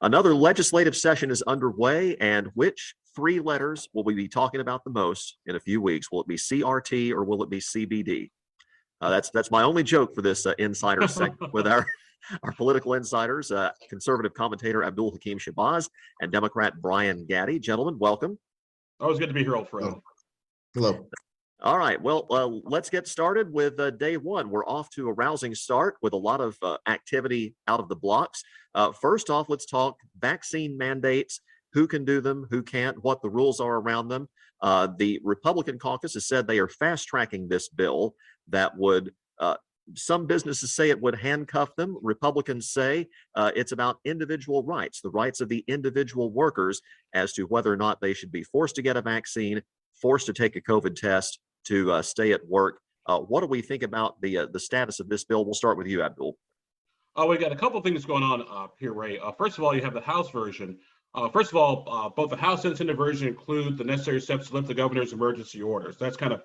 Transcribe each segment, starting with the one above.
Another legislative session is underway, and which three letters will we be talking about the most in a few weeks? Will it be CRT or will it be CBD? That's my only joke for this insider segment with our political insiders, conservative commentator Abdul-Hakim Shabazz and Democrat Brian Gaddie. Gentlemen, welcome. Always good to be here, old friend. Hello. All right, well, let's get started with day one. We're off to a rousing start with a lot of activity out of the blocks. First off, let's talk vaccine mandates, who can do them, who can't, what the rules are around them. The Republican caucus has said they are fast-tracking this bill that would, some businesses say it would handcuff them. Republicans say it's about individual rights, the rights of the individual workers as to whether or not they should be forced to get a vaccine, forced to take a COVID test, to stay at work. What do we think about the status of this bill? We'll start with you, Abdul. We got a couple of things going on here, Ray. First of all, you have the House version. First of all, both the House and Senate version include the necessary steps to lift the governor's emergency orders. That's kind of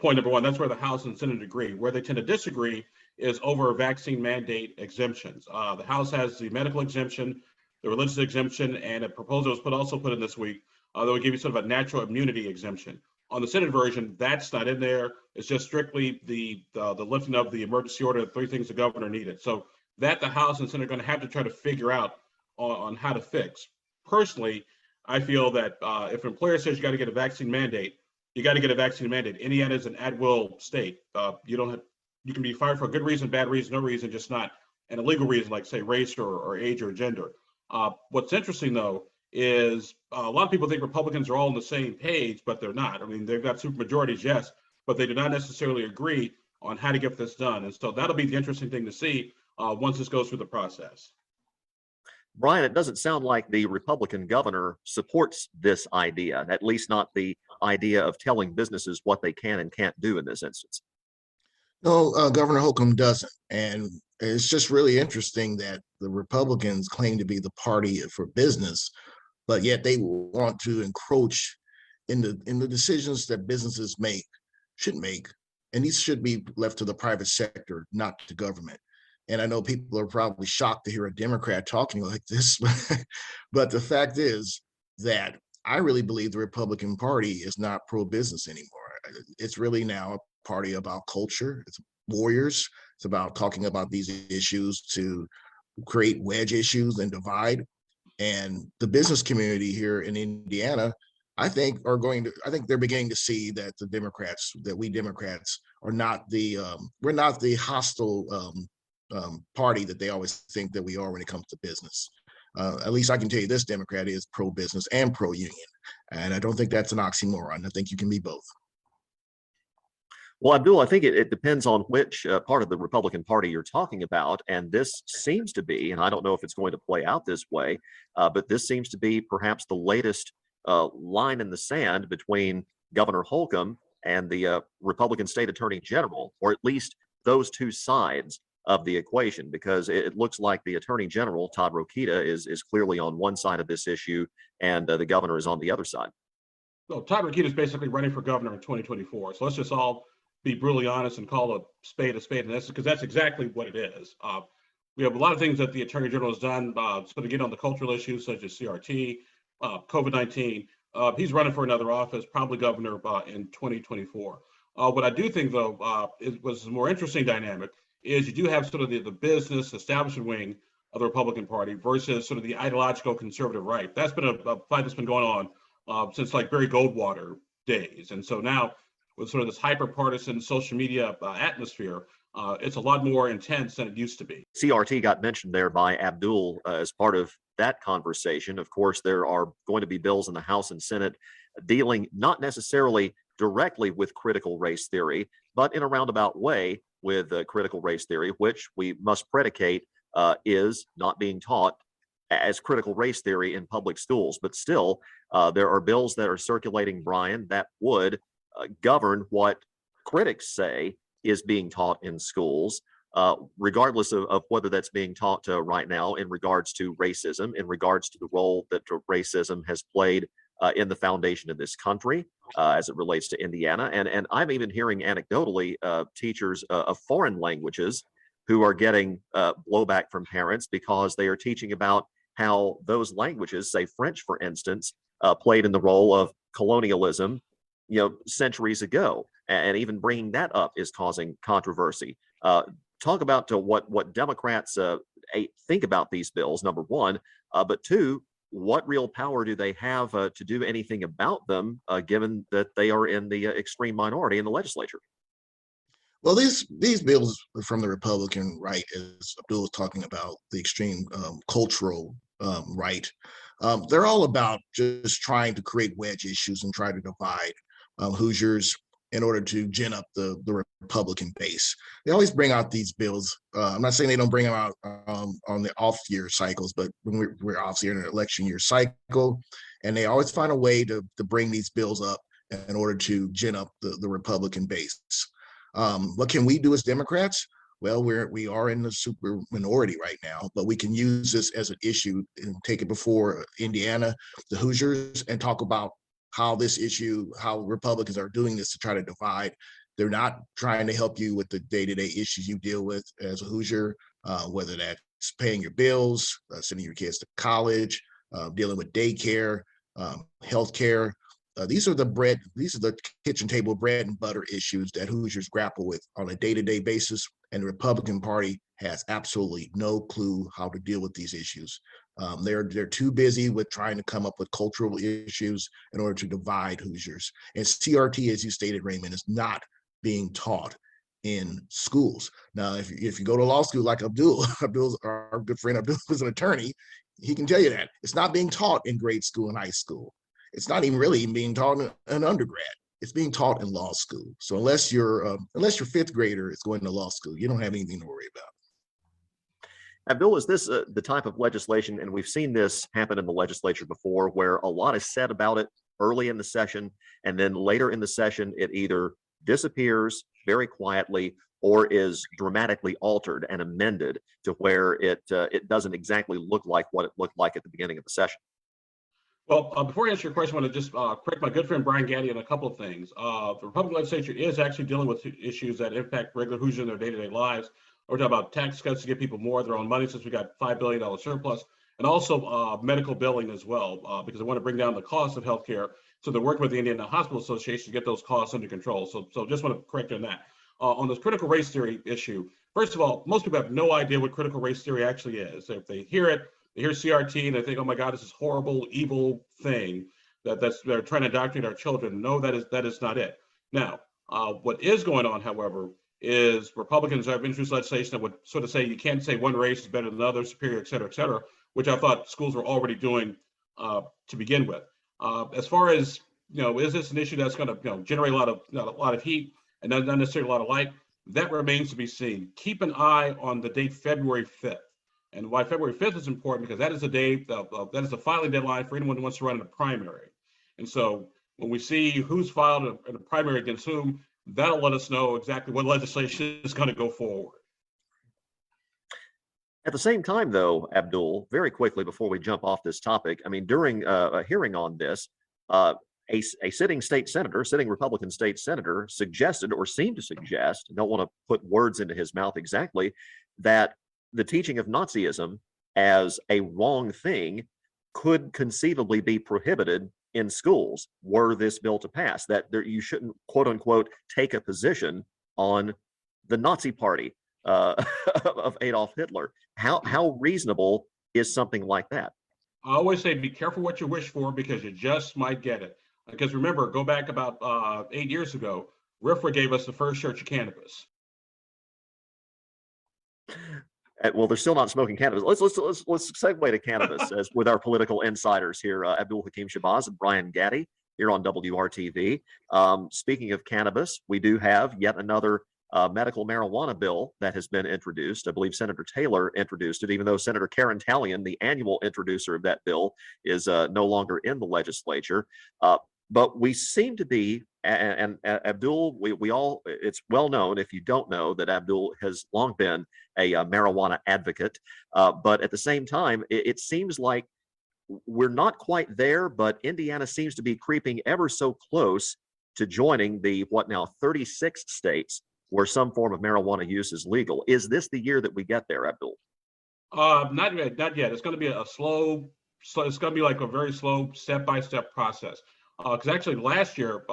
point number one. That's where the House and Senate agree. Where they tend to disagree is over vaccine mandate exemptions. The House has the medical exemption, the religious exemption, and a proposal was also put in this week that would give you sort of a natural immunity exemption. On the Senate version, that's not in there. It's just strictly the lifting of the emergency order, the three things the governor needed. So that the House and Senate are going to have to try to figure out on how to fix. Personally, I feel that if an employer says you got to get a vaccine mandate, you got to get a vaccine mandate. Indiana is an at-will state. You can be fired for a good reason, bad reason, no reason, just not an illegal reason like say race or age or gender. What's interesting though is a lot of people think Republicans are all on the same page, but they're not. I mean, they've got supermajorities, yes, but they do not necessarily agree on how to get this done. And so that'll be the interesting thing to see once this goes through the process. Brian, it doesn't sound like the Republican governor supports this idea, at least not the idea of telling businesses what they can and can't do in this instance. No, Governor Holcomb doesn't. And it's just really interesting that the Republicans claim to be the party for business, but yet they want to encroach in the decisions that businesses should make. And these should be left to the private sector, not to government. And I know people are probably shocked to hear a Democrat talking like this, but the fact is that I really believe the Republican Party is not pro-business anymore. It's really now a party about culture. It's warriors. It's about talking about these issues to create wedge issues and divide. And the business community here in Indiana, I think they're beginning to see that we Democrats are not we're not the hostile party that they always think that we are when it comes to business. At least I can tell you this Democrat is pro-business and pro-union. And I don't think that's an oxymoron. I think you can be both. Well, Abdul, I think it depends on which part of the Republican Party you're talking about. And this seems to be, and I don't know if it's going to play out this way, but this seems to be perhaps the latest line in the sand between Governor Holcomb and the Republican State Attorney General, or at least those two sides of the equation, because it looks like the Attorney General, Todd Rokita, is clearly on one side of this issue and the governor is on the other side. So Todd Rokita is basically running for governor in 2024. So let's just all be brutally honest and call a spade, and that's because that's exactly what it is. We have a lot of things that the Attorney General has done, sort of get on the cultural issues such as CRT, COVID-19. He's running for another office, probably governor in 2024. What I do think, though, was a more interesting dynamic is you do have sort of the business establishment wing of the Republican Party versus sort of the ideological conservative right. That's been a fight that's been going on since like Barry Goldwater days. And so now with sort of this hyper-partisan social media atmosphere, it's a lot more intense than it used to be. CRT got mentioned there by Abdul as part of that conversation. Of course, there are going to be bills in the House and Senate dealing not necessarily directly with critical race theory, but in a roundabout way with critical race theory, which we must predicate is not being taught as critical race theory in public schools. But still, there are bills that are circulating, Brian, that would govern what critics say is being taught in schools, regardless of whether that's being taught right now in regards to racism, in regards to the role that racism has played in the foundation of this country as it relates to Indiana. And I'm even hearing anecdotally teachers of foreign languages who are getting blowback from parents because they are teaching about how those languages, say French, for instance, played in the role of colonialism, centuries ago, and even bringing that up is causing controversy. Talk about what Democrats think about these bills, number one, but two, what real power do they have to do anything about them, given that they are in the extreme minority in the legislature? Well, these bills from the Republican right, as Abdul was talking about, the extreme cultural right, they're all about just trying to create wedge issues and try to divide Hoosiers in order to gin up the Republican base. They always bring out these bills. I'm not saying they don't bring them out on the off year cycles, but when we're obviously in an election year cycle, and they always find a way to bring these bills up in order to gin up the Republican base. What can we do as Democrats? Well, we are in the super minority right now, but we can use this as an issue and take it before Indiana, the Hoosiers, and talk about how this issue, how Republicans are doing this to try to divide. They're not trying to help you with the day-to-day issues you deal with as a Hoosier, whether that's paying your bills, sending your kids to college, dealing with daycare, healthcare. These are the kitchen table bread and butter issues that Hoosiers grapple with on a day-to-day basis, and the Republican Party has absolutely no clue how to deal with these issues. They're too busy with trying to come up with cultural issues in order to divide Hoosiers. And CRT, as you stated, Raymond, is not being taught in schools. Now, if you go to law school like Abdul's our good friend Abdul is an attorney, he can tell you that it's not being taught in grade school and high school. It's not even really being taught in undergrad. It's being taught in law school. So unless your fifth grader is going to law school, you don't have anything to worry about. Abdul, is this the type of legislation, and we've seen this happen in the legislature before, where a lot is said about it early in the session, and then later in the session, it either disappears very quietly or is dramatically altered and amended to where it doesn't exactly look like what it looked like at the beginning of the session? Well, before I answer your question, I want to just correct my good friend Brian Gaddie on a couple of things. The Republican legislature is actually dealing with issues that impact regular Hoosiers in their day-to-day lives. We're talking about tax cuts to give people more of their own money, since we got $5 billion surplus, and also medical billing as well, because they want to bring down the cost of healthcare. So they're working with the Indiana Hospital Association to get those costs under control. So just want to correct you on that. On this critical race theory issue, first of all, most people have no idea what critical race theory actually is. If they hear it, they hear CRT and they think, oh my God, this is horrible, evil thing they're trying to indoctrinate our children. No, that is not it. Now, what is going on, however, is Republicans have introduced legislation that would sort of say you can't say one race is better than another, superior, et cetera, which I thought schools were already doing to begin with. As far as, is this an issue that's going to generate a lot of heat and not necessarily a lot of light? That remains to be seen. Keep an eye on the date February 5th. And why February 5th is important, because that is the date, that is the filing deadline for anyone who wants to run in a primary. And so when we see who's filed in a primary against whom, that'll let us know exactly what legislation is going to go forward. At the same time, though, Abdul, very quickly before we jump off this topic, I mean, during a hearing on this, a sitting Republican state senator suggested, or seemed to suggest, don't want to put words into his mouth exactly, that the teaching of Nazism as a wrong thing could conceivably be prohibited in schools were this bill to pass, that you shouldn't, quote unquote, take a position on the Nazi party of Adolf Hitler. How reasonable is something like that? I always say be careful what you wish for, because you just might get it. Because remember, go back about 8 years ago, RFRA gave us the first church of cannabis. Well, they're still not smoking cannabis. Let's segue to cannabis as with our political insiders here, Abdul-Hakim Shabazz and Brian Gaddie here on WRTV. Speaking of cannabis, we do have yet another medical marijuana bill that has been introduced. I believe Senator Taylor introduced it, even though Senator Karen Tallian, the annual introducer of that bill, is no longer in the legislature. But we seem to be, and Abdul, we all, it's well known, if you don't know, that Abdul has long been a marijuana advocate. But at the same time, it seems like we're not quite there, but Indiana seems to be creeping ever so close to joining the, 36 states where some form of marijuana use is legal. Is this the year that we get there, Abdul? Not yet, not yet. It's going to be a slow, so it's going to be like a very slow step-by-step process. Because actually last year,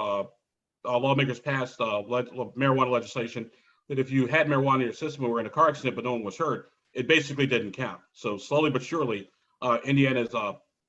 lawmakers passed marijuana legislation that if you had marijuana in your system and were in a car accident but no one was hurt, it basically didn't count. So slowly but surely, Indiana is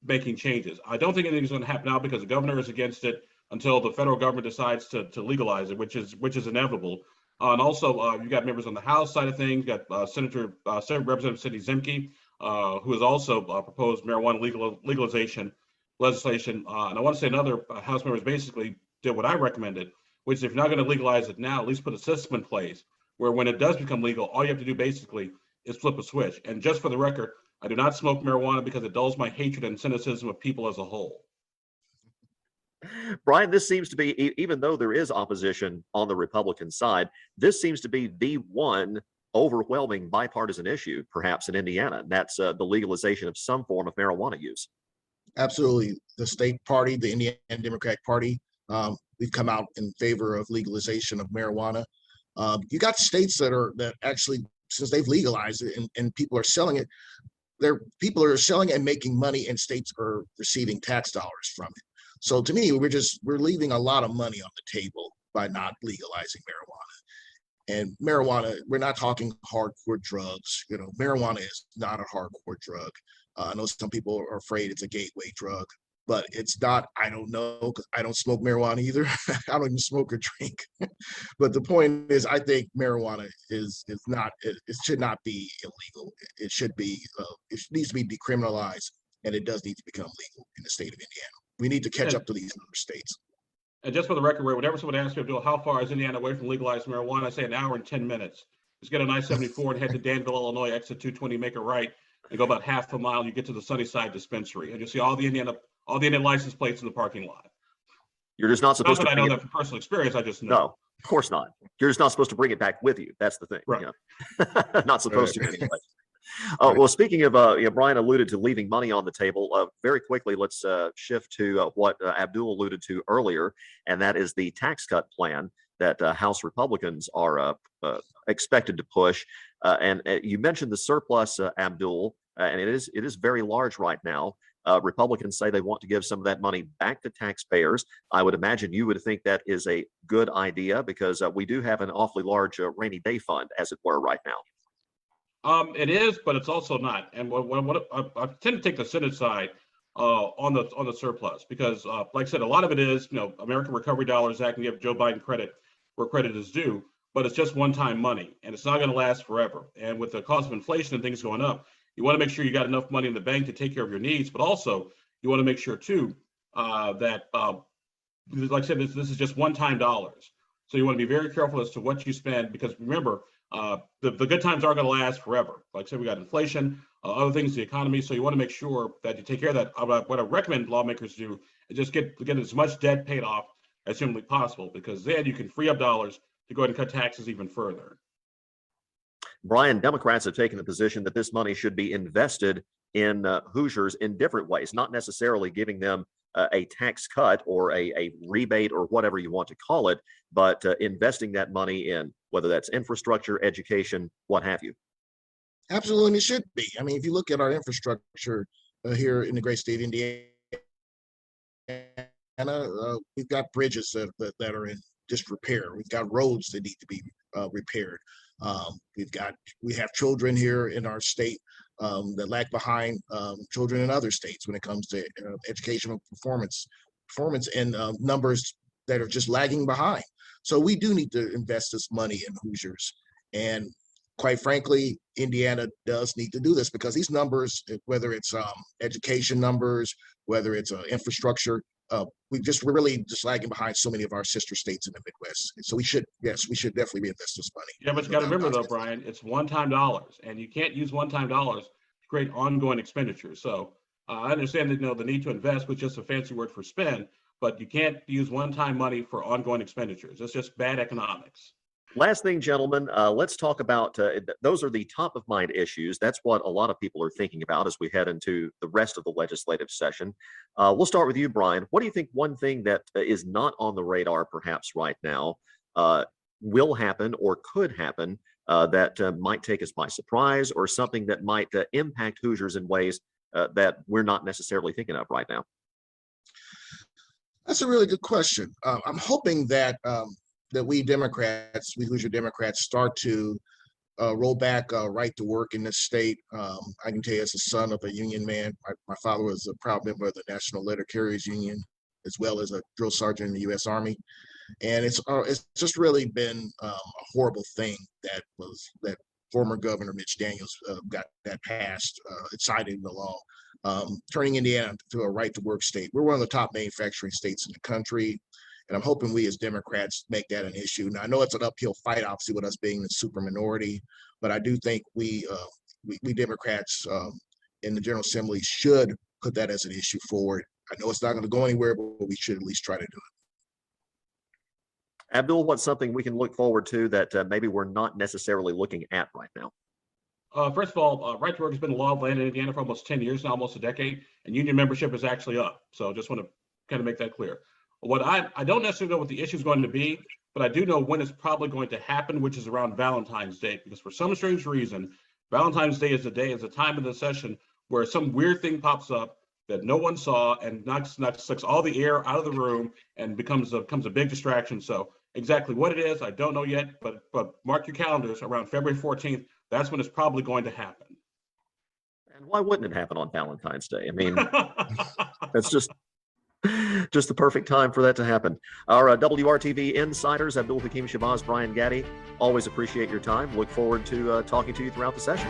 making changes. I don't think anything's going to happen now because the governor is against it until the federal government decides to legalize it, which is inevitable. And also, you got members on the House side of things. You got Senate Representative Cindy Zemke, who has also proposed marijuana legalization legislation. And I want to say another House members basically did what I recommended, which is if you're not going to legalize it now, at least put a system in place where when it does become legal, all you have to do basically is flip a switch. And just for the record, I do not smoke marijuana because it dulls my hatred and cynicism of people as a whole. Brian, this seems to be, even though there is opposition on the Republican side, this seems to be the one overwhelming bipartisan issue, perhaps in Indiana. And that's the legalization of some form of marijuana use. Absolutely. The state party, the Indiana Democratic Party, we've come out in favor of legalization of marijuana. You got states that actually, since they've legalized it and people are selling it, people are selling and making money, and states are receiving tax dollars from it. So to me, we're leaving a lot of money on the table by not legalizing marijuana. And marijuana, we're not talking hardcore drugs. You know, marijuana is not a hardcore drug. I know some people are afraid it's a gateway drug, but it's not. I don't know, because I don't smoke marijuana either. I don't even smoke or drink. But the point is, I think marijuana is not. It should not be illegal. It should be. It needs to be decriminalized, and it does need to become legal in the state of Indiana. We need to catch up to these other states. And just for the record, whenever someone asks me, Abdul, how far is Indiana away from legalized marijuana? I say an hour and 10 minutes. Just get on I-74 and head to Danville, Illinois, exit 220, make a right, and go about half a mile. You get to the Sunnyside dispensary, and you see all the Indiana license plates in the parking lot. You're just not supposed to. I know that from personal experience. I just know. No, of course not. You're just not supposed to bring it back with you. That's the thing. Right. You know? Not supposed to anyway. Well, speaking of, Brian alluded to leaving money on the table. Very quickly, let's shift to what Abdul alluded to earlier, and that is the tax cut plan that House Republicans are expected to push. And you mentioned the surplus, Abdul, and it is very large right now. Republicans say they want to give some of that money back to taxpayers. I would imagine you would think that is a good idea because we do have an awfully large rainy day fund, as it were, right now. It is, but it's also not. And what I tend to take the Senate side on the surplus because, like I said, a lot of it is, American Recovery Dollars Act, and give Joe Biden credit where credit is due, but it's just one-time money, and it's not going to last forever. And with the cost of inflation and things going up, you want to make sure you got enough money in the bank to take care of your needs, but also you want to make sure too that, like I said, this is just one-time dollars. So you want to be very careful as to what you spend because remember, the good times aren't going to last forever. Like I said, we got inflation, other things, the economy. So you want to make sure that you take care of that. What I recommend lawmakers do is just get as much debt paid off as humanly possible, because then you can free up dollars to go ahead and cut taxes even further. Brian, Democrats have taken the position that this money should be invested in Hoosiers in different ways, not necessarily giving them a tax cut or a rebate or whatever you want to call it, but investing that money in whether that's infrastructure, education, what have you. Absolutely, and it should be. I mean, if you look at our infrastructure here in the great state of Indiana, we've got bridges that are in disrepair. We've got roads that need to be repaired. We have children here in our state that lag behind children in other states when it comes to educational performance and numbers that are just lagging behind. So we do need to invest this money in Hoosiers. And quite frankly, Indiana does need to do this because these numbers, whether it's education numbers, whether it's infrastructure, we're really just lagging behind so many of our sister states in the Midwest. So we should definitely reinvest this money. Yeah, but you got to remember though, Brian, it's one-time dollars, and you can't use one-time dollars to create ongoing expenditures. So I understand that the need to invest was just a fancy word for spend, but you can't use one-time money for ongoing expenditures. It's just bad economics. Last thing, gentlemen, let's talk about those are the top of mind issues. That's what a lot of people are thinking about as we head into the rest of the legislative session. We'll start with you, Brian. What do you think one thing that is not on the radar perhaps right now will happen or could happen that might take us by surprise, or something that might impact Hoosiers in ways that we're not necessarily thinking of right now? That's a really good question. I'm hoping that we Democrats, we Hoosier Democrats, start to roll back right to work in this state. I can tell you, as a son of a union man, my father was a proud member of the National Letter Carriers Union, as well as a drill sergeant in the U.S. Army. And it's just really been a horrible thing that former Governor Mitch Daniels got that passed, it cited the law, turning Indiana to a right to work state. We're one of the top manufacturing states in the country, and I'm hoping we as Democrats make that an issue. Now, I know it's an uphill fight, obviously, with us being the super minority, but I do think we Democrats in the General Assembly should put that as an issue forward. I know it's not going to go anywhere, but we should at least try to do it. Abdul, what's something we can look forward to that maybe we're not necessarily looking at right now? First of all, right to work has been a law of the land in Indiana for almost 10 years now, almost a decade, and union membership is actually up. So just want to kind of make that clear. What I don't necessarily know what the issue is going to be, but I do know when it's probably going to happen, which is around Valentine's Day, because for some strange reason, Valentine's Day is a time in the session where some weird thing pops up that no one saw and sucks all the air out of the room and becomes a big distraction. So exactly what it is, I don't know yet, but mark your calendars around February 14th. That's when it's probably going to happen. And why wouldn't it happen on Valentine's Day? I mean, that's just the perfect time for that to happen. Our WRTV insiders, Abdul-Hakim, Shabazz, Brian Gaddie, always appreciate your time. Look forward to talking to you throughout the session.